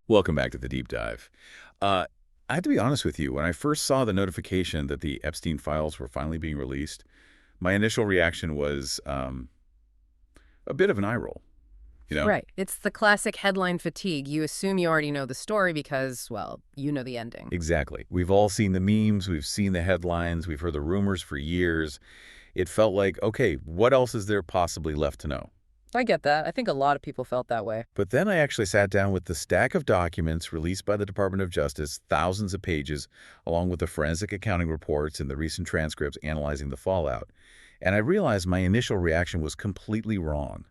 Welcome back to the deep dive. I have to be honest with you. When I first saw the notification that the Epstein files were finally being released, my initial reaction was a bit of an eye roll. You know? Right. It's the classic headline fatigue. You assume you already know the story because, well, you know the ending. Exactly. We've all seen the memes, we've seen the headlines, we've heard the rumors for years. It felt like, okay, what else is there possibly left to know? I get that. I think a lot of people felt that way. But then I actually sat down with the stack of documents released by the Department of Justice, thousands of pages, along with the forensic accounting reports and the recent transcripts analyzing the fallout. And I realized my initial reaction was completely wrong.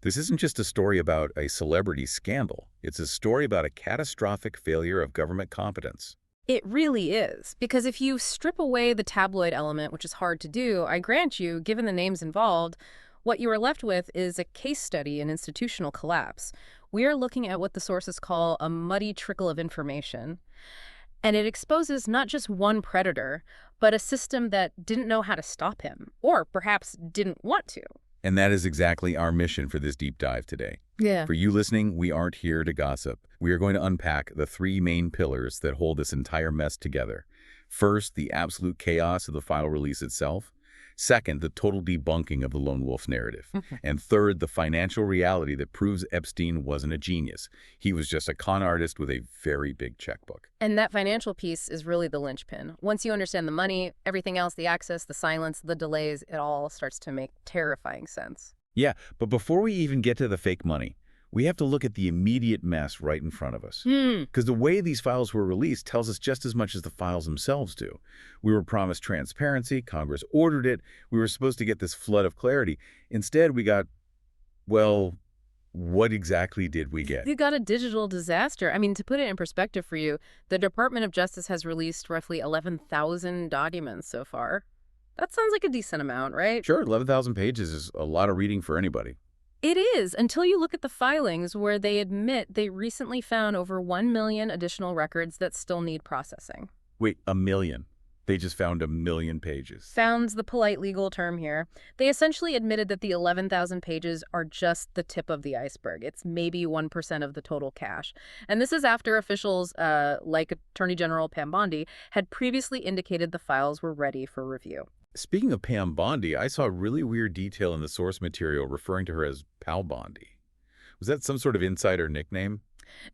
This isn't just a story about a celebrity scandal. It's a story about a catastrophic failure of government competence. It really is. Because if you strip away the tabloid element, which is hard to do, I grant you, given the names involved, what you are left with is a case study in institutional collapse. We are looking at what the sources call a muddy trickle of information. And it exposes not just one predator, but a system that didn't know how to stop him, or perhaps didn't want to. And that is exactly our mission for this deep dive today. Yeah. For you listening, we aren't here to gossip. We are going to unpack the three main pillars that hold this entire mess together. First, the absolute chaos of the file release itself. Second, the total debunking of the lone wolf narrative. And third, the financial reality that proves Epstein wasn't a genius. He was just a con artist with a very big checkbook. And that financial piece is really the linchpin. Once you understand the money, everything else, the access, the silence, the delays, it all starts to make terrifying sense. Yeah, but before we even get to the fake money, we have to look at the immediate mess right in front of us. Because the way these files were released tells us just as much as the files themselves do. We were promised transparency, Congress ordered it, we were supposed to get this flood of clarity. Instead, we got, well, what exactly did we get? You got a digital disaster. I mean, to put it in perspective for you, the Department of Justice has released roughly 11,000 documents so far. That sounds like a decent amount, right? Sure, 11,000 pages is a lot of reading for anybody. It is, until you look at the filings where they admit they recently found over 1 million additional records that still need processing. Wait, 1 million? They just found 1 million pages. Found's the polite legal term here. They essentially admitted that the 11,000 pages are just the tip of the iceberg. It's maybe 1% of the total cache. And this is after officials like Attorney General Pam Bondi had previously indicated the files were ready for review. Speaking of Pam Bondi, I saw a really weird detail in the source material referring to her as Pal Bondi. Was that some sort of insider nickname?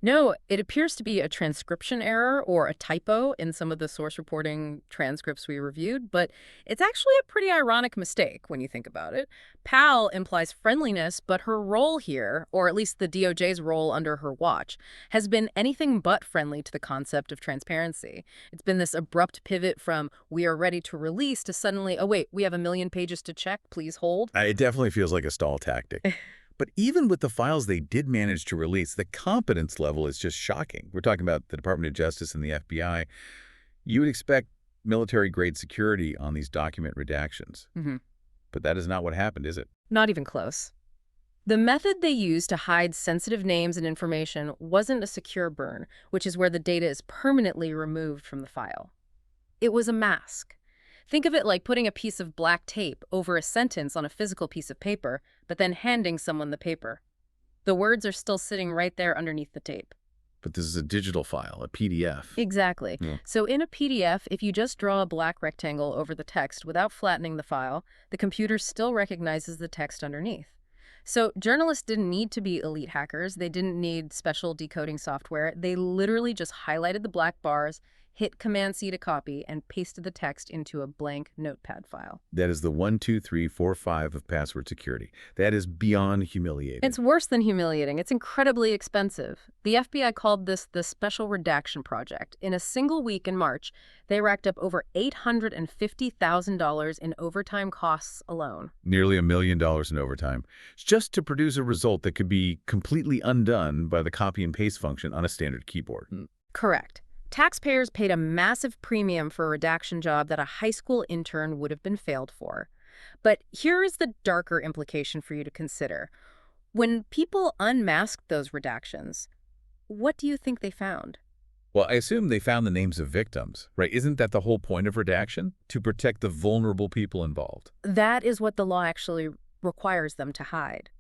No, it appears to be a transcription error or a typo in some of the source reporting transcripts we reviewed, but it's actually a pretty ironic mistake when you think about it. Pal implies friendliness, but her role here, or at least the DOJ's role under her watch, has been anything but friendly to the concept of transparency. It's been this abrupt pivot from "we are ready to release" to suddenly, "oh wait, we have 1 million pages to check, please hold." It definitely feels like a stall tactic. But even with the files they did manage to release, the competence level is just shocking. We're talking about the Department of Justice and the FBI. You would expect military-grade security on these document redactions. But that is not what happened, is it? Not even close. The method they used to hide sensitive names and information wasn't a secure burn, which is where the data is permanently removed from the file. It was a mask. Think of it like putting a piece of black tape over a sentence on a physical piece of paper, but then handing someone the paper. The words are still sitting right there underneath the tape. But this is a digital file, a PDF. Exactly. So in a PDF, if you just draw a black rectangle over the text without flattening the file, the computer still recognizes the text underneath. So journalists didn't need to be elite hackers. They didn't need special decoding software. They literally just highlighted the black bars, hit Command-C to copy, and pasted the text into a blank notepad file. That is the 1, 2, 3, 4, 5 of password security. That is beyond humiliating. It's worse than humiliating. It's incredibly expensive. The FBI called this the Special Redaction Project. In a single week in March, they racked up over $850,000 in overtime costs alone. Nearly $1 million in overtime, just to produce a result that could be completely undone by the copy and paste function on a standard keyboard. Correct. Taxpayers paid a massive premium for a redaction job that a high school intern would have been failed for. But here is the darker implication for you to consider. When people unmasked those redactions, what do you think they found? Well, I assume they found the names of victims, right? Isn't that the whole point of redaction? To protect the vulnerable people involved. That is what the law actually requires them to hide.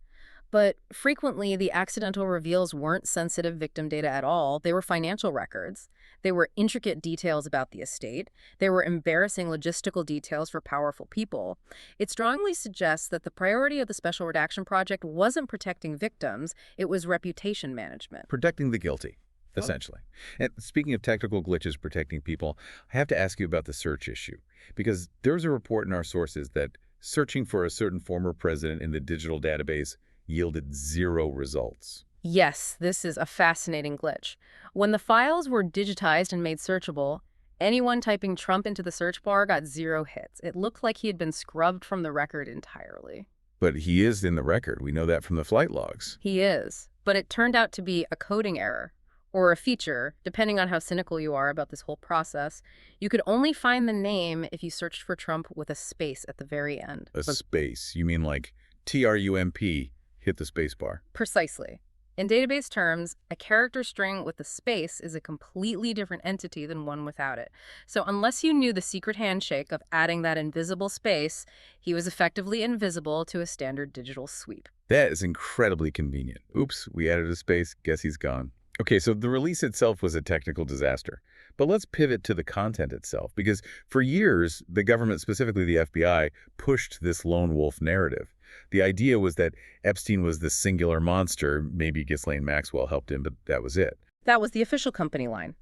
But frequently, the accidental reveals weren't sensitive victim data at all. They were financial records. They were intricate details about the estate. They were embarrassing logistical details for powerful people. It strongly suggests that the priority of the Special Redaction Project wasn't protecting victims, it was reputation management. Protecting the guilty, essentially. And speaking of technical glitches protecting people, I have to ask you about the search issue. Because there's a report in our sources that searching for a certain former president in the digital database yielded 0 results. Yes, this is a fascinating glitch. When the files were digitized and made searchable, anyone typing Trump into the search bar got 0 hits. It looked like he had been scrubbed from the record entirely. But he is in the record. We know that from the flight logs. He is, but it turned out to be a coding error, or a feature, depending on how cynical you are about this whole process. You could only find the name if you searched for Trump with a space at the very end. A space. You mean like TRUMP, hit the space bar. Precisely. In database terms, a character string with a space is a completely different entity than one without it. So unless you knew the secret handshake of adding that invisible space, he was effectively invisible to a standard digital sweep. That is incredibly convenient. Oops, we added a space. Guess he's gone. Okay, so the release itself was a technical disaster. But let's pivot to the content itself, because for years, the government, specifically the FBI, pushed this lone wolf narrative. The idea was that Epstein was this singular monster. Maybe Ghislaine Maxwell helped him, but that was it. That was the official company line.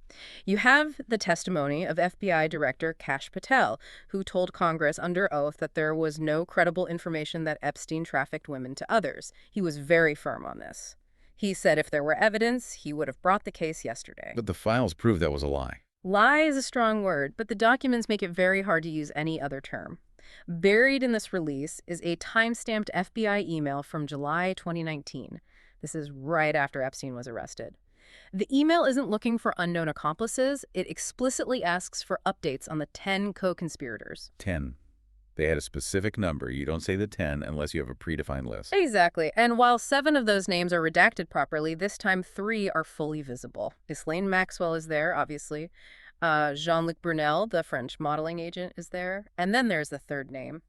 You have the testimony of FBI Director Kash Patel, who told Congress under oath that there was no credible information that Epstein trafficked women to others. He was very firm on this. He said if there were evidence, he would have brought the case yesterday. But the files prove that was a lie. Lie is a strong word, but the documents make it very hard to use any other term. Buried in this release is a time-stamped FBI email from July 2019. This is right after Epstein was arrested. The email isn't looking for unknown accomplices. It explicitly asks for updates on the 10 co-conspirators. 10. They had a specific number. You don't say the 10 unless you have a predefined list. Exactly. And while 7 of those names are redacted properly, this time 3 are fully visible. Ghislaine Maxwell is there, obviously. Jean-Luc Brunel, the French modeling agent, is there. And then there's the third name,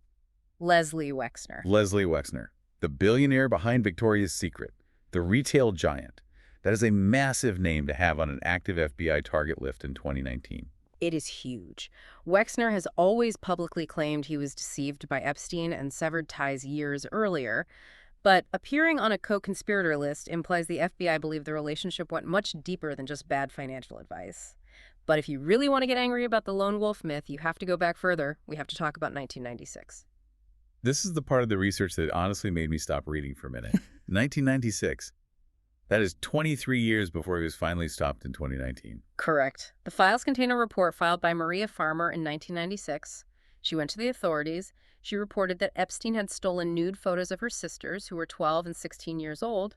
Leslie Wexner. Leslie Wexner, the billionaire behind Victoria's Secret, the retail giant. That is a massive name to have on an active FBI target list in 2019. It is huge. Wexner has always publicly claimed he was deceived by Epstein and severed ties years earlier. But appearing on a co-conspirator list implies the FBI believed the relationship went much deeper than just bad financial advice. But if you really want to get angry about the lone wolf myth, you have to go back further. We have to talk about 1996. This is the part of the research that honestly made me stop reading for a minute. 1996. That is 23 years before he was finally stopped in 2019. Correct. The files contain a report filed by Maria Farmer in 1996. She went to the authorities. She reported that Epstein had stolen nude photos of her sisters, who were 12 and 16 years old.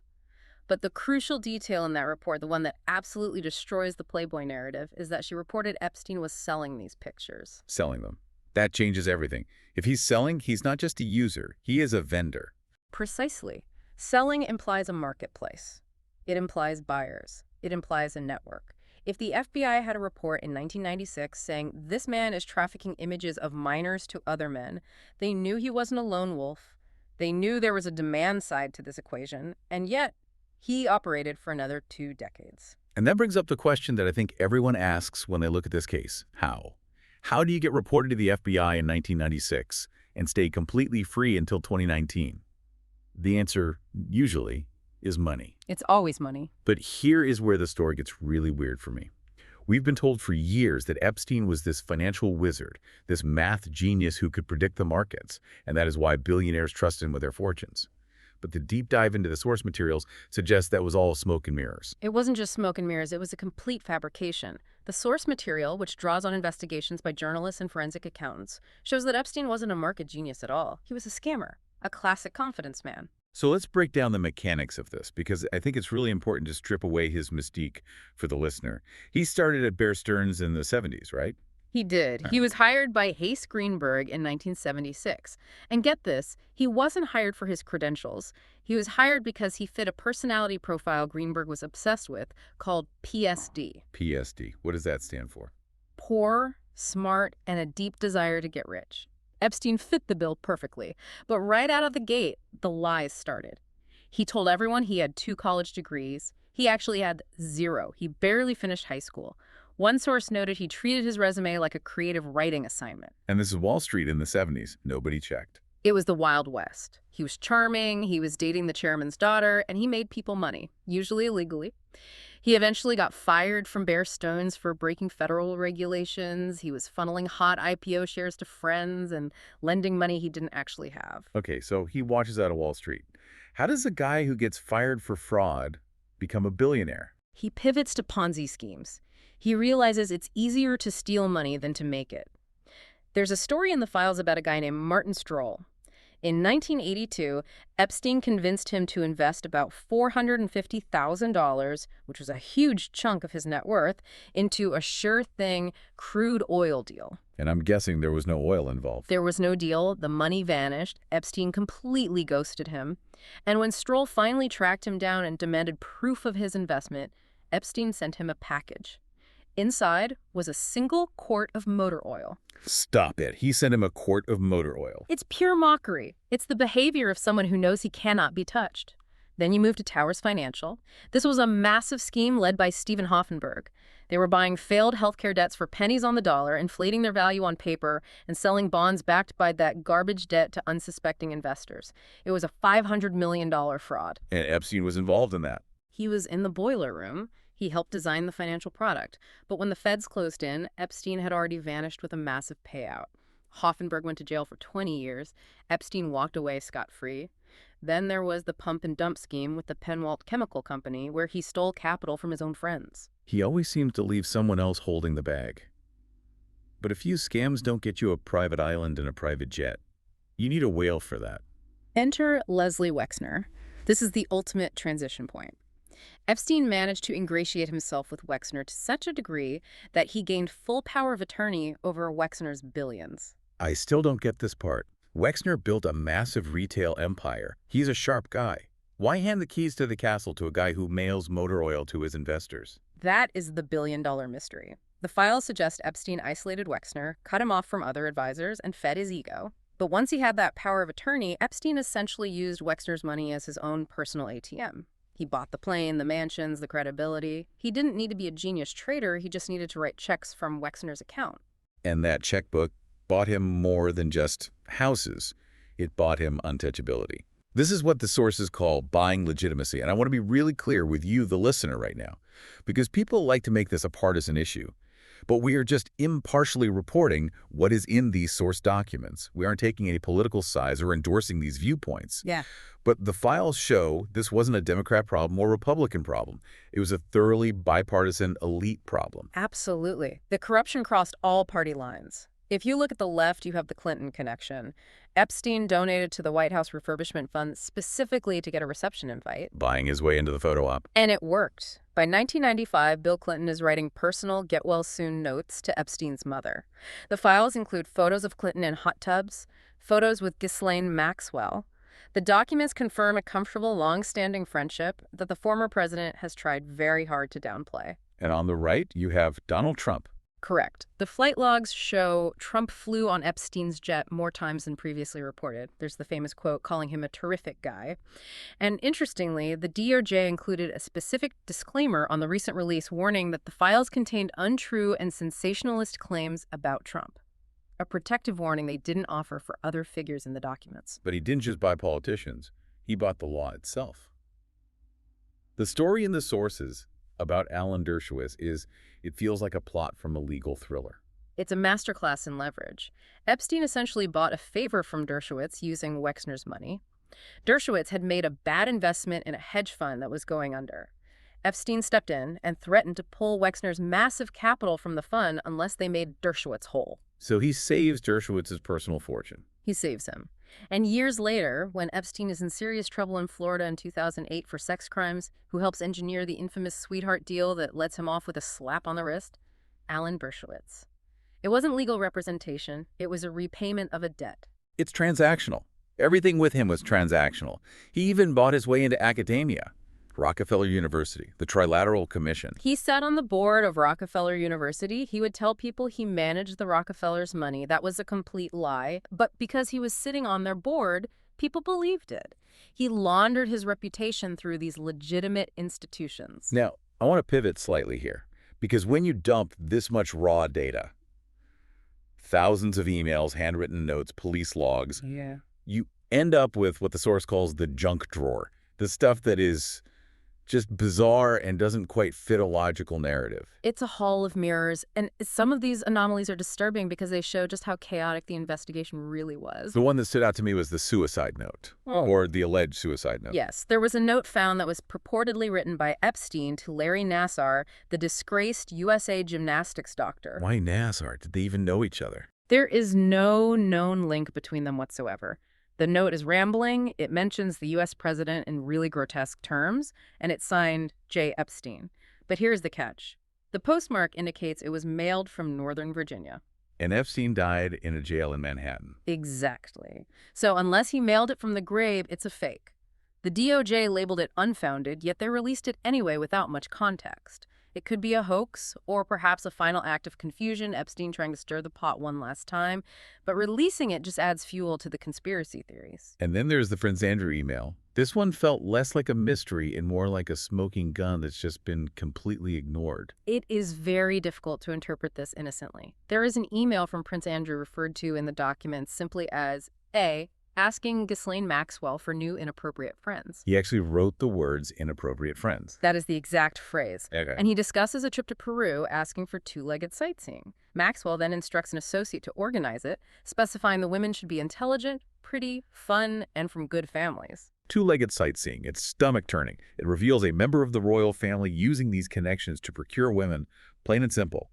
But the crucial detail in that report, the one that absolutely destroys the Playboy narrative, is that she reported Epstein was selling these pictures. Selling them. That changes everything. If he's selling, he's not just a user. He is a vendor. Precisely. Selling implies a marketplace. It implies buyers. It implies a network. If the FBI had a report in 1996 saying this man is trafficking images of minors to other men, they knew he wasn't a lone wolf. They knew there was a demand side to this equation, and yet he operated for another 2 decades. And that brings up the question that I think everyone asks when they look at this case. How? How do you get reported to the FBI in 1996 and stay completely free until 2019? The answer, usually, is money. It's always money. But here is where the story gets really weird for me. We've been told for years that Epstein was this financial wizard, this math genius who could predict the markets, and that is why billionaires trust him with their fortunes. But the deep dive into the source materials suggests that was all smoke and mirrors. It wasn't just smoke and mirrors, it was a complete fabrication. The source material, which draws on investigations by journalists and forensic accountants, shows that Epstein wasn't a market genius at all. He was a scammer, a classic confidence man. So let's break down the mechanics of this, because I think it's really important to strip away his mystique for the listener. He started at Bear Stearns in the 70s, right? He did. He was hired by Hayes Greenberg in 1976. And get this, he wasn't hired for his credentials. He was hired because he fit a personality profile Greenberg was obsessed with called PSD. PSD. What does that stand for? Poor, smart, and a deep desire to get rich. Epstein fit the bill perfectly. But right out of the gate, the lies started. He told everyone he had 2 college degrees. He actually had 0. He barely finished high school. One source noted he treated his resume like a creative writing assignment. And this is Wall Street in the 70s. Nobody checked. It was the Wild West. He was charming, he was dating the chairman's daughter, and he made people money, usually illegally. He eventually got fired from Bear Stearns for breaking federal regulations. He was funneling hot IPO shares to friends and lending money he didn't actually have. Okay, so he watches out of Wall Street. How does a guy who gets fired for fraud become a billionaire? He pivots to Ponzi schemes. He realizes it's easier to steal money than to make it. There's a story in the files about a guy named Martin Stroll. In 1982, Epstein convinced him to invest about $450,000, which was a huge chunk of his net worth, into a sure-thing crude oil deal. And I'm guessing there was no oil involved. There was no deal, the money vanished, Epstein completely ghosted him. And when Stroll finally tracked him down and demanded proof of his investment, Epstein sent him a package. Inside was a single quart of motor oil. Stop it. He sent him a quart of motor oil. It's pure mockery. It's the behavior of someone who knows he cannot be touched. Then you move to Towers Financial. This was a massive scheme led by Stephen Hoffenberg. They were buying failed healthcare debts for pennies on the dollar, inflating their value on paper, and selling bonds backed by that garbage debt to unsuspecting investors. It was a $500 million fraud. And Epstein was involved in that. He was in the boiler room. He helped design the financial product. But when the feds closed in, Epstein had already vanished with a massive payout. Hoffenberg went to jail for 20 years. Epstein walked away scot-free. Then there was the pump and dump scheme with the Penwalt Chemical Company, where he stole capital from his own friends. He always seems to leave someone else holding the bag. But a few scams don't get you a private island and a private jet. You need a whale for that. Enter Leslie Wexner. This is the ultimate transition point. Epstein managed to ingratiate himself with Wexner to such a degree that he gained full power of attorney over Wexner's billions. I still don't get this part. Wexner built a massive retail empire. He's a sharp guy. Why hand the keys to the castle to a guy who mails motor oil to his investors? That is the billion-dollar mystery. The files suggest Epstein isolated Wexner, cut him off from other advisors, and fed his ego. But once he had that power of attorney, Epstein essentially used Wexner's money as his own personal ATM. He bought the plane, the mansions, the credibility. He didn't need to be a genius trader, he just needed to write checks from Wexner's account. And that checkbook bought him more than just houses. It bought him untouchability. This is what the sources call buying legitimacy, and I want to be really clear with you, the listener, right now, because people like to make this a partisan issue. But we are just impartially reporting what is in these source documents. We aren't taking any political sides or endorsing these viewpoints. Yeah. But the files show this wasn't a Democrat problem or Republican problem. It was a thoroughly bipartisan elite problem. Absolutely. The corruption crossed all party lines. If you look at the left, you have the Clinton connection. Epstein donated to the White House Refurbishment Fund specifically to get a reception invite. Buying his way into the photo op. And it worked. By 1995, Bill Clinton is writing personal get-well-soon notes to Epstein's mother. The files include photos of Clinton in hot tubs, photos with Ghislaine Maxwell. The documents confirm a comfortable, long-standing friendship that the former president has tried very hard to downplay. And on the right, you have Donald Trump. Correct. The flight logs show Trump flew on Epstein's jet more times than previously reported. There's the famous quote calling him a terrific guy. And interestingly, the DOJ included a specific disclaimer on the recent release warning that the files contained untrue and sensationalist claims about Trump. A protective warning they didn't offer for other figures in the documents. But he didn't just buy politicians. He bought the law itself. The story in the sources about Alan Dershowitz it feels like a plot from a legal thriller. It's a masterclass in leverage. Epstein essentially bought a favor from Dershowitz using Wexner's money. Dershowitz had made a bad investment in a hedge fund that was going under. Epstein stepped in and threatened to pull Wexner's massive capital from the fund unless they made Dershowitz whole. So he saves Dershowitz's personal fortune. He saves him. And years later, when Epstein is in serious trouble in Florida in 2008 for sex crimes, who helps engineer the infamous sweetheart deal that lets him off with a slap on the wrist? Alan Dershowitz. It wasn't legal representation. It was a repayment of a debt. It's transactional. Everything with him was transactional. He even bought his way into academia. Rockefeller University, the Trilateral Commission. He sat on the board of Rockefeller University. He would tell people he managed the Rockefellers' money. That was a complete lie. But because he was sitting on their board, People believed it. He laundered his reputation through these legitimate institutions. Now, I want to pivot slightly here, because when you dump this much raw data, thousands of emails, handwritten notes, police logs, Yeah. you end up with what the source calls the junk drawer, the stuff that is just bizarre and doesn't quite fit a logical narrative. It's a hall of mirrors, and some of these anomalies are disturbing because they show just how chaotic the investigation really was. The one that stood out to me was the suicide note, or the alleged suicide note. Yes, there was a note found that was purportedly written by Epstein to Larry Nassar, the disgraced USA gymnastics doctor. Why Nassar? Did they even know each other? There is no known link between them whatsoever. The note is rambling, it mentions the U.S. president in really grotesque terms, and it's signed J. Epstein. But here's the catch. The postmark indicates it was mailed from Northern Virginia. And Epstein died in a jail in Manhattan. Exactly. So unless he mailed it from the grave, it's a fake. The DOJ labeled it unfounded, yet they released it anyway without much context. It could be a hoax, or perhaps a final act of confusion, Epstein trying to stir the pot one last time, but releasing it just adds fuel to the conspiracy theories. And then there's the Prince Andrew email. This one felt less like a mystery and more like a smoking gun that's just been completely ignored. It is very difficult to interpret this innocently. There is an email from Prince Andrew referred to in the documents simply as A, asking Ghislaine Maxwell for new inappropriate friends. He actually wrote the words inappropriate friends. That is the exact phrase. Okay. And he discusses a trip to Peru, asking for two-legged sightseeing. Maxwell then instructs an associate to organize it, specifying the women should be intelligent, pretty, fun, and from good families. Two-legged sightseeing. It's stomach-turning. It reveals a member of the royal family using these connections to procure women, plain and simple.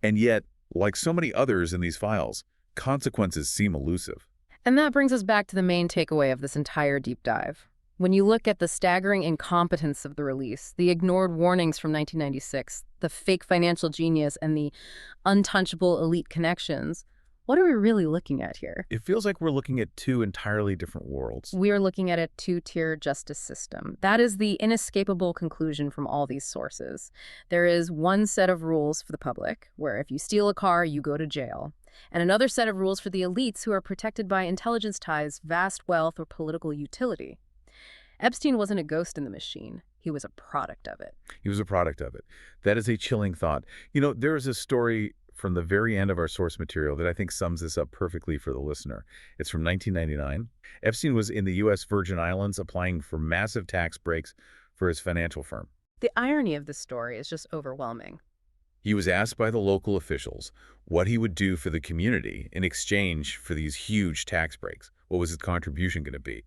And yet, like so many others in these files, consequences seem elusive. And that brings us back to the main takeaway of this entire deep dive. When you look at the staggering incompetence of the release, the ignored warnings from 1996, the fake financial genius, and the untouchable elite connections, what are we really looking at here? It feels like we're looking at two entirely different worlds. We are looking at a two-tier justice system. That is the inescapable conclusion from all these sources. There is one set of rules for the public, where if you steal a car, you go to jail, and another set of rules for the elites who are protected by intelligence ties, vast wealth, or political utility. Epstein wasn't a ghost in the machine. He was a product of it. He was a product of it. That is a chilling thought. You know, there is a story from the very end of our source material that I think sums this up perfectly for the listener. It's from 1999. Epstein was in the U.S. Virgin Islands applying for massive tax breaks for his financial firm. The irony of this story is just overwhelming. He was asked by the local officials what he would do for the community in exchange for these huge tax breaks. What was his contribution going to be?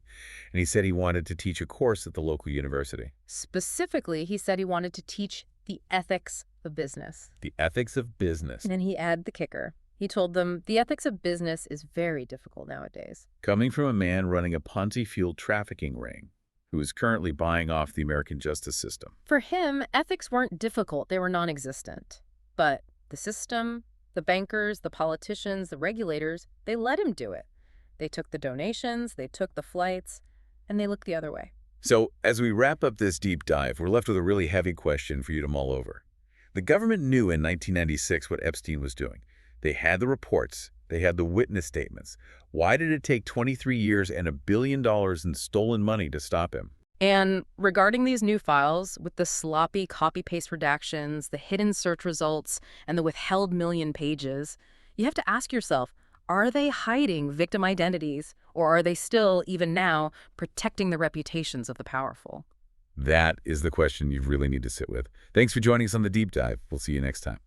And he said he wanted to teach a course at the local university. Specifically, he said he wanted to teach the ethics of business. The ethics of business. And then he added the kicker. He told them, the ethics of business is very difficult nowadays. Coming from a man running a Ponzi-fueled trafficking ring, who is currently buying off the American justice system. For him, ethics weren't difficult, they were non-existent. But the system, the bankers, the politicians, the regulators, they let him do it. They took the donations, they took the flights, and they looked the other way. So, as we wrap up this deep dive, we're left with a really heavy question for you to mull over. The government knew in 1996 what Epstein was doing. They had the reports. They had the witness statements. Why did it take 23 years and $1 billion in stolen money to stop him? And regarding these new files, with the sloppy copy-paste redactions, the hidden search results, and the withheld million pages, you have to ask yourself, are they hiding victim identities, or are they still, even now, protecting the reputations of the powerful? That is the question you really need to sit with. Thanks for joining us on The Deep Dive. We'll see you next time.